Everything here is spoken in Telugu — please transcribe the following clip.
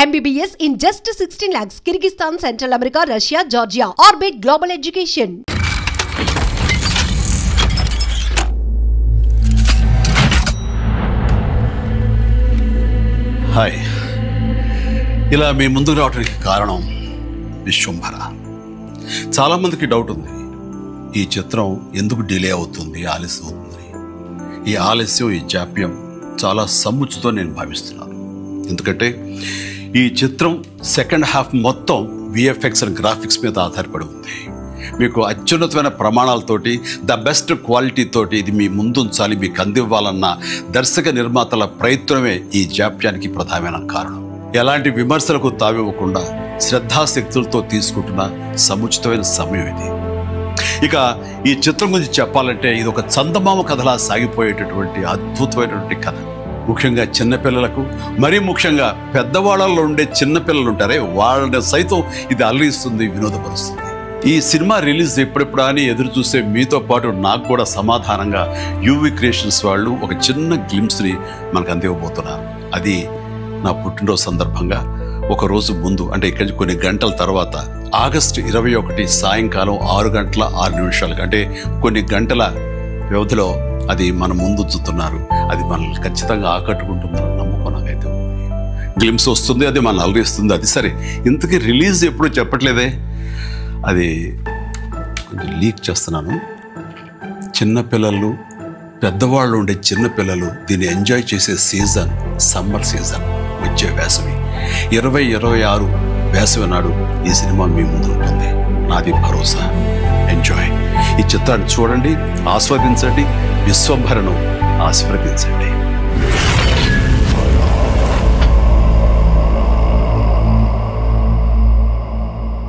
MBBS in just 16 lakhs. Kyrgyzstan, Central America, Russia, Georgia. Orbit Global Education. Hi, ఇలా మీ ముందుకు రావడానికి కారణం విశ్వంభర. చాలామందికి డౌట్ ఉంది, ఈ చిత్రం ఎందుకు డిలే అవుతుంది, ఆలస్యం అవుతుంది. ఈ ఆలస్యం, ఈ జాప్యం చాలా సముచితం నేను భావిస్తున్నాను. ఎందుకంటే ఈ చిత్రం సెకండ్ హాఫ్ మొత్తం విఎఫ్ఎక్స్ అండ్ గ్రాఫిక్స్ మీద ఆధారపడి ఉంది. మీకు అత్యున్నతమైన ప్రమాణాలతోటి, ద బెస్ట్ క్వాలిటీతోటి ఇది మీ ముందుంచాలి, మీకు అందివ్వాలన్న దర్శక నిర్మాతల ప్రయత్నమే ఈ జాప్యానికి ప్రధానమైన కారణం. ఎలాంటి విమర్శలకు తావివ్వకుండా శ్రద్ధాశక్తులతో తీసుకుంటున్న సముచితమైన సమయం ఇది. ఇక ఈ చిత్రం గురించి చెప్పాలంటే ఇది ఒక చందమామ కథలా సాగిపోయేటటువంటి అద్భుతమైనటువంటి కథ. ముఖ్యంగా చిన్నపిల్లలకు, మరీ ముఖ్యంగా పెద్దవాళ్ళలో ఉండే చిన్నపిల్లలు ఉంటారే, వాళ్ళని సైతం ఇది అలరిస్తుంది, వినోదపరుస్తుంది. ఈ సినిమా రిలీజ్ ఎప్పుడెప్పుడా అని ఎదురు చూసే మీతో పాటు నాకు కూడా సమాధానంగా యూవి క్రియేషన్స్ వాళ్ళు ఒక చిన్న గ్లిమ్స్ని మనకు అందివ్వబోతున్నారు. అది నా పుట్టినరోజు సందర్భంగా ఒక రోజు ముందు, అంటే ఇక్కడి కొన్ని గంటల తర్వాత, ఆగస్టు 21 సాయంకాలం 6:06 అంటే కొన్ని గంటల వ్యవధిలో అది మన ముందు చూస్తున్నారు. అది మనల్ని ఖచ్చితంగా ఆకట్టుకుంటుందని నమ్మకం నాకైతే ఉంది. గ్లిమ్స్ వస్తుంది, అది మనల్ని అలరిస్తుంది. అది సరే, ఇంతకీ రిలీజ్ ఎప్పుడు చెప్పట్లేదే, అది కొంచెం లీక్ చేస్తున్నాను. చిన్నపిల్లలు, పెద్దవాళ్ళు ఉండే చిన్నపిల్లలు దీన్ని ఎంజాయ్ చేసే సీజన్ సమ్మర్ సీజన్, వచ్చే వేసవి 2026 వేసవి నాడు ఈ సినిమా మీ ముందు ఉంటుంది. నాది భరోసా. ఎంజాయ్. ఈ చిత్రాన్ని చూడండి, ఆస్వాదించండి, విశ్వంభరను ఆస్వాదించండి.